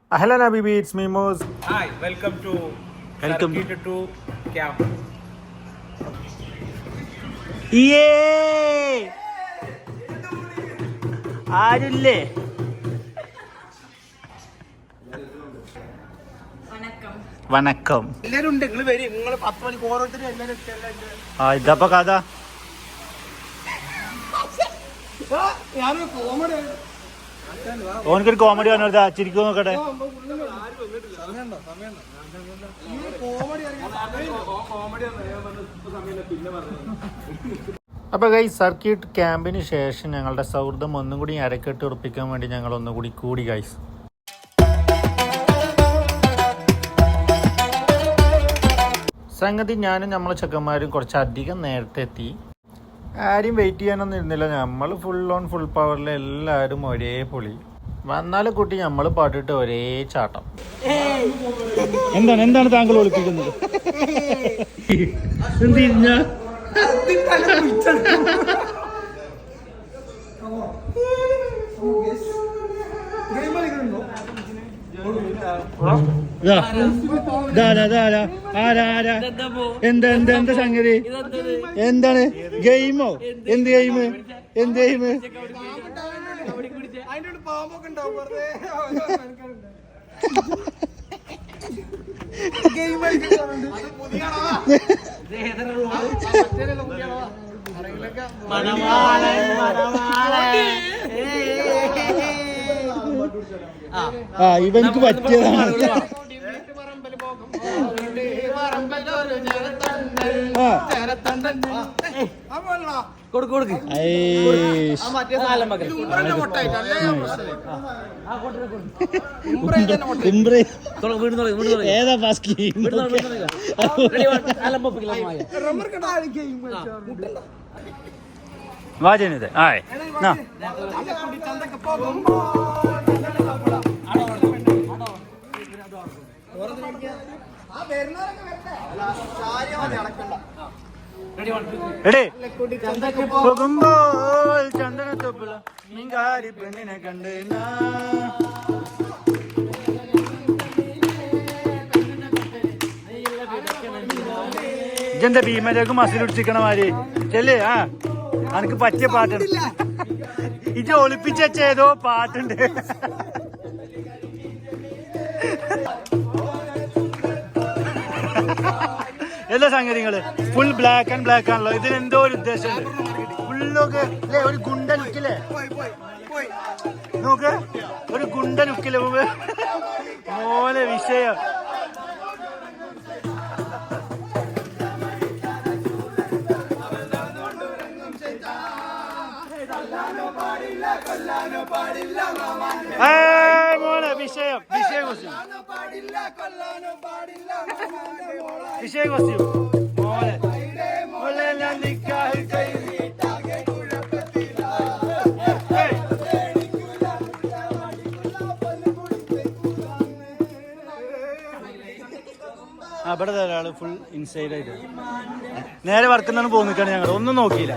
Ahlan Habibi, it's me Moz. Hi, welcome to Welcome. Circuit to Camp. Yay! ആരില്ലേ? വണക്കം. എല്ലാരും ഉണ്ട്, നിങ്ങൾ വരും. നിങ്ങൾ 10 മണിക്ക് ഓരോരുത്തരും എല്ലാവരും ആ ഇതപ്പോ കഥ. ഓനക്കൊരു കോമഡി പറഞ്ഞാ ചിരിക്കൂ നോക്കട്ടെ. അപ്പോൾ ഗൈസ്, സർക്യൂട്ട് ക്യാമ്പിന് ശേഷം ഞങ്ങളുടെ സൗഹൃദം ഒന്നും കൂടി അരക്കെട്ട് ഉറപ്പിക്കാൻ വേണ്ടി ഞങ്ങൾ ഒന്നുകൂടി കൂടി ഗൈസ്. സംഗതി ഞാനും നമ്മളെ ചെക്കന്മാരും കുറച്ചധികം നേരത്തെ എത്തി. ആരും വെയിറ്റ് ചെയ്യാനൊന്നും ഇരുന്നില്ല. നമ്മൾ ഫുൾ ഓൺ ഫുൾ പവറിൽ എല്ലാവരും ഒരേ പൊളി. വന്നാലും കുട്ടി നമ്മൾ പാട്ടിട്ട് ഒരേ ചാട്ടം. എന്താണ് താങ്കൾ ഒളിപ്പിക്കുന്നത്? എന്തിരിഞ്ഞ എന്താ സംഗതി? എന്താണ് ഗെയിമോ? എന്ത് ഗെയിം? എന്ത് ഗെയിം? ഇവനിക്ക് പറ്റിയതാണ്. ഏതാ ഫസ്റ്റ് വാജനത് ആയ് പോകുമ്പോൾ ചന്ദനത്തൊപ്പില മീൻകാരി പെണ്ണിനെ കണ്ട് ഇജെന്താ ഭീമരക്ക് മസിൽ പിടിച്ചിരിക്കണ മാതിരി ചെല്ലേ. ആ അനക്ക് പറ്റിയ പാട്ടുണ്ട്. ഇജ ഒളിപ്പിച്ച ഏതോ പാട്ടുണ്ട്. എല്ലാ സംഗതികള് ഫുൾ ബ്ലാക്ക് ആൻഡ് ബ്ലാക്ക് ആണല്ലോ. ഇതിനെന്തോ ഒരു ഉദ്ദേശമുണ്ട്. ഫുള്ളൊക്കെ അല്ലേ ഒരു ഗുണ്ട ലുക്കില്ലേ? നോക്ക്, ഒരു ഗുണ്ട ലുക്കില്ലേ മോനെ വിഷയം. മോനെ വിഷയം കോസ്റ്റ്യൂം മോനെ അവിടെ ഒരാള് ഫുൾ ഇൻസൈഡ് ആയിട്ട് നേരെ വർക്കുന്നാണ് പോന്നിക്കാണ്. ഞങ്ങൾ ഒന്നും നോക്കിയില്ല.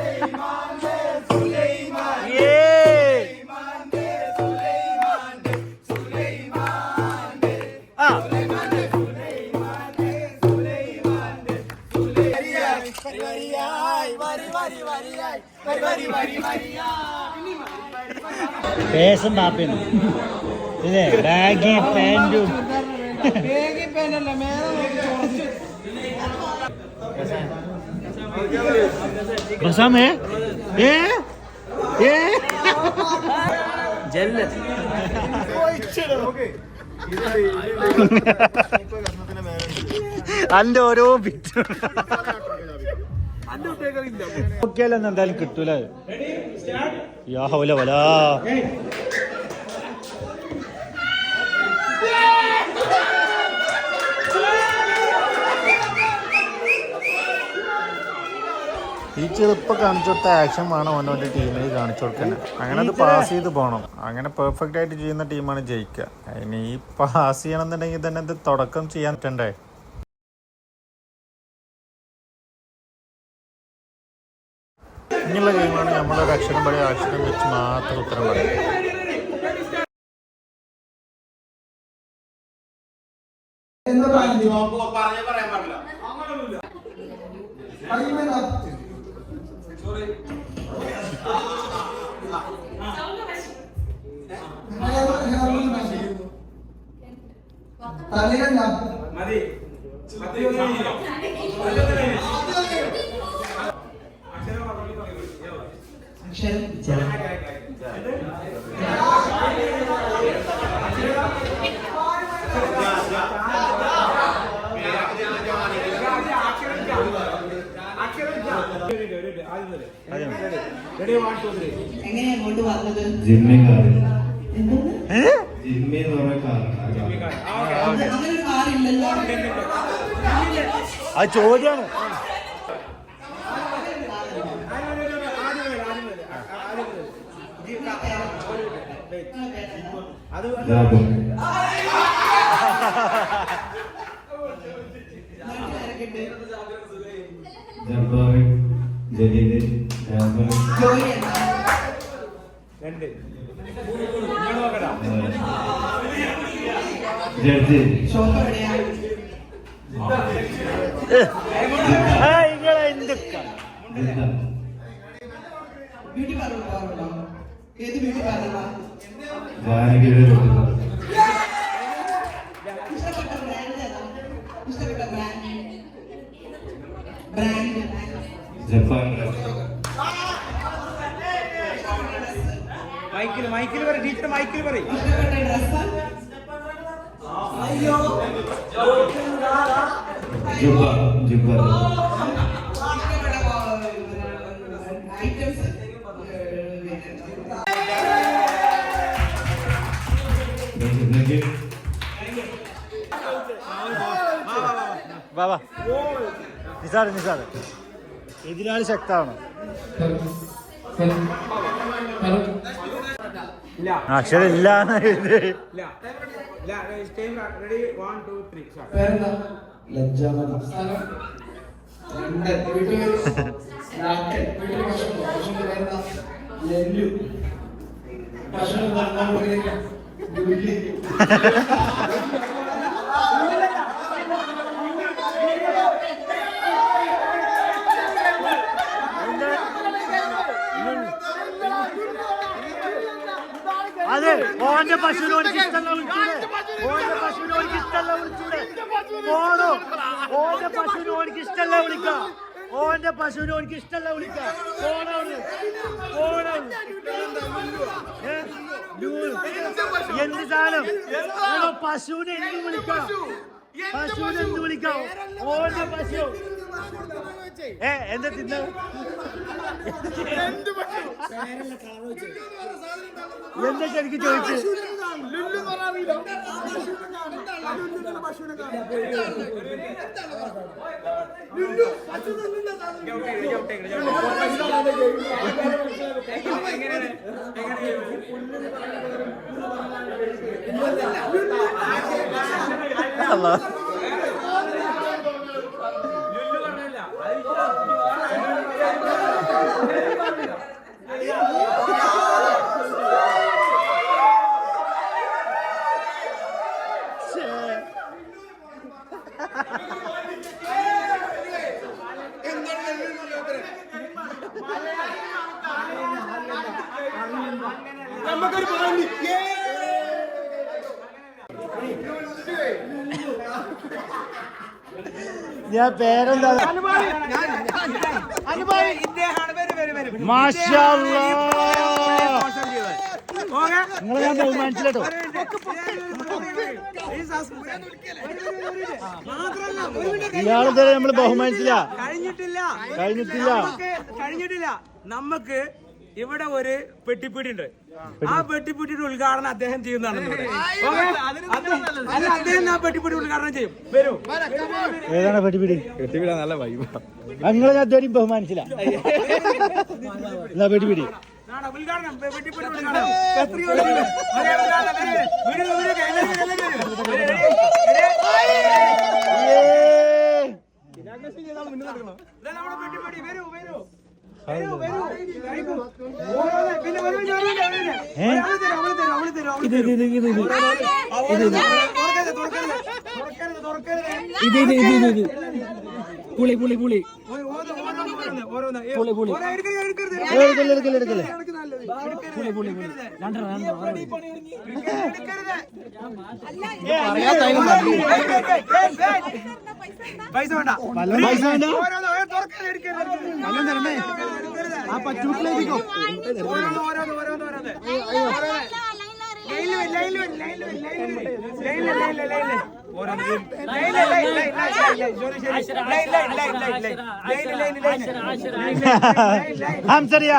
പേസും പാപ്പനും ഇല്ലേ? ബാഗി പാൻറ്റും ബസാമേ അന്റെ ഓരോ ബിറ്റ് നോക്കിയാലൊന്നും എന്തായാലും കിട്ടൂല. യാ ഹൗല വലാ. ഈ ചെറുപ്പം കാണിച്ചു കൊടുത്ത ആക്ഷൻ വേണം ഓൻ്റെ ടീമിൽ കാണിച്ചു കൊടുക്കാൻ. അങ്ങനെ അത് പാസ് ചെയ്ത് പോകണം. അങ്ങനെ പെർഫെക്റ്റ് ആയിട്ട് ചെയ്യുന്ന ടീമാണ് ജയിക്കുക. അതിന് ഈ പാസ് ചെയ്യണമെന്നുണ്ടെങ്കിൽ തന്നെ ഇത് തുടക്കം ചെയ്യാൻ പറ്റണ്ടേ? ഇങ്ങനെയുള്ള ഗെയിമാണ് നമ്മളൊരു അക്ഷരം പറയും, അക്ഷരം വെച്ച് മാത്രം ഉത്തരം പറയും. പറയാൻ പാടില്ല. മതി. എങ്ങനെയാ അങ്ങോട്ട് വന്നത്? അങ്ങനെ ഒരു കാറില്ലല്ലോ. അത് ചോദ്യമാണ്. ബ്യൂട്ടി പാർലർ പോകാറുണ്ടോ? ഏത് ബ്യൂട്ടി പാർലറാ? ഇഷ്ടപ്പെട്ട ബ്രാൻഡ് ഏതാ? ഇഷ്ടപ്പെട്ട ബ്രാൻഡ് മൈക്കിൽ പറയും ടീച്ചർ, മൈക്കിൽ പറയും. ഇഷ്ടപ്പെട്ട ഡ്രസ്സ്? അയ്യോ ഐറ്റംസ് ബാബാ നിസാറ് എതിരാളി ശക്തമാണ്. അക്ഷരം ഇല്ല. അതെ ഓന്റെ പശുവിനോട് ഇഷ്ടമല്ല വിളിച്ചൂടെ? ഓന്റെ പശുവിനോട് ഇഷ്ടമല്ല വിളിച്ചൂടെ? ഓണോ ഓന്റെ പശുവിനോട് ഇഷ്ടമല്ല വിളിക്കാം. ഓന്റെ പശുവിനോട് ഇഷ്ടമല്ല വിളിക്കാം. ഓണോട് എന്ത് സാധനം? പശുവിനെ എന്ത് വിളിക്കാം? പശുവിനെ എന്ത് വിളിക്കാം? ഓന്റെ പശു എന്താ തിന്ന? എന്താ ശരിക്കും ചോദിച്ചു? അല്ലാ ഞാൻ പേരെന്താ? നിങ്ങളെ ഞാൻ ബഹുമാനിച്ചില്ലോ. ഇയാളെന്തായാലും നമ്മള് ബഹുമാനിച്ചില്ല. കഴിഞ്ഞിട്ടില്ല. നമുക്ക് ഇവിടെ ഒരു പെട്ടിപ്പീടി ഉണ്ട്. ആ പെട്ടിപ്പീടിയുടെ ഉദ്ഘാടനം അദ്ദേഹം ചെയ്യുന്നതാണ്. അല്ല, അദ്ദേഹം ആ പെട്ടിപ്പീടി ഉദ്ഘാടനം ചെയ്യും. വരൂ. ഏതാണ് പെട്ടിപ്പീടി? നല്ല വൈബ്. നിങ്ങളെ ഞാൻ ഇതുവരെയും ബഹുമാനിച്ചില്ല. എന്നാ പെട്ടിപ്പീടി ഉദ്ഘാടനം ഇത് പുളി പുളി പുളി ഓരോന്ന് പുളി എടുക്കരുത്. പുളി പുളി പുളി പൈസ വേണ്ട. ഹംസരിയ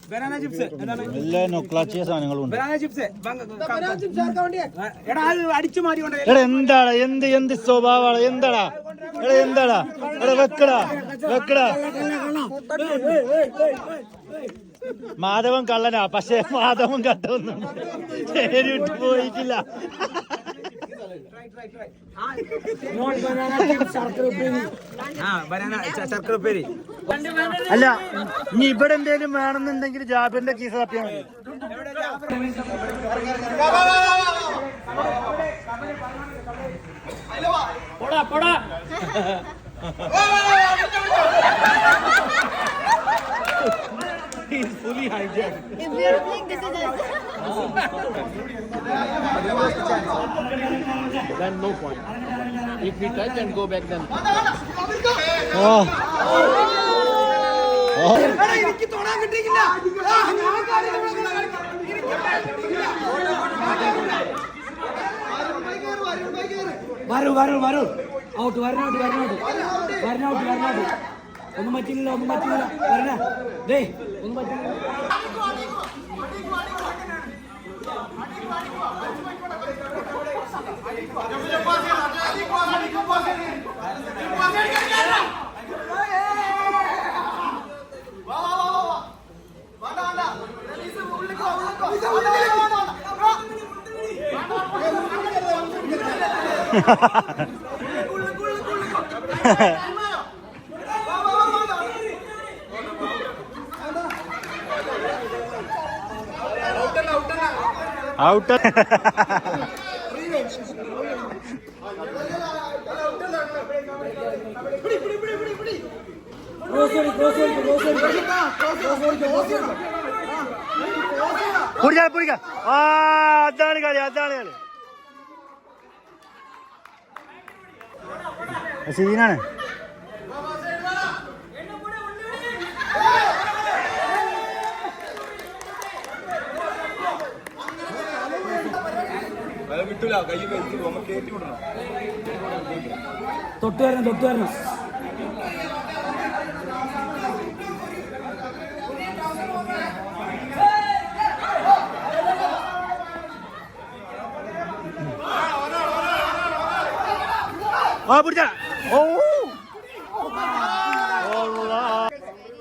ബനാന ചിപ്സ് എല്ലാ നൊക്ലാച്ചിയ സാധനങ്ങളും ബനാന ചിപ്സ് എടാ അത് അടിച്ചു മാറ്റി കൊണ്ടേ എടാ എന്താടാ എന്ത് സ്വഭാവമാണ് എന്താടാ വെക്കടാ മാധവൻ കള്ളനാ പക്ഷെ മാധവൻ കട്ടൊന്നും ശരി വിട്ടു പോയിട്ടില്ല. ശർക്കര ഉപ്പേരി അല്ല ഇനി ഇവിടെ എന്തേലും വേണമെന്നുണ്ടെങ്കിൽ ജാബിന്റെ കീസ് തപ്പിയാൽ മതി. If we are playing, this is us. Then no point. If we touch and go back, then എനിക്ക് തൊടാൻ കിട്ടിയില്ല. വരൂ ഔട്ട് വരണൗട്ട് ഒന്നും പറ്റില്ല വരണ ദേ ഒന്നും പറ്റില്ല. ഔട്ട് പിടിക്കാം. അതാണ് കളി. സീനാണ്. തൊട്ട് വരണം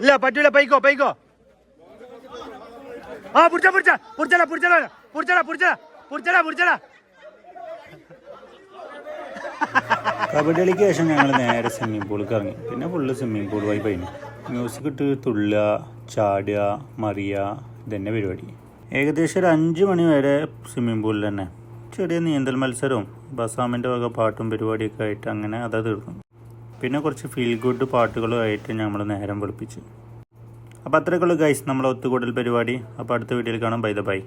ഇല്ല പറ്റൂല. പൈക്കോ കബഡി കളിക്ക് ശേഷം ഞങ്ങൾ നേരെ സ്വിമ്മിംഗ് പൂളിൽ ഇറങ്ങി. പിന്നെ ഫുള്ള് സ്വിമ്മിംഗ് പൂൾ വൈബ് ആയിരുന്നു. മ്യൂസിക് ഇട്ട് തുള്ളുക, ചാടുക, മറിയുക, ഇതന്നെ പരിപാടി. ഏകദേശം ഒരു 5 മണി വരെ സ്വിമ്മിംഗ് പൂളിൽ തന്നെ ചെറിയ നീന്തൽ മത്സരവും ബസാമിൻ്റെ വക പാട്ടും പരിപാടിയൊക്കെ ആയിട്ട് അങ്ങനെ അത് തീർന്നു. പിന്നെ കുറച്ച് ഫീൽ ഗുഡ് പാട്ടുകളും ആയിട്ട് നമ്മൾ നേരം വെളുപ്പിച്ചു. അപ്പോൾ അത്രയൊക്കെ ഉള്ളൂ ഗൈസ് നമ്മളെ ഒത്തുകൂടൽ പരിപാടി. അപ്പോൾ അടുത്ത വീഡിയോയിൽ കാണാം. ബൈ.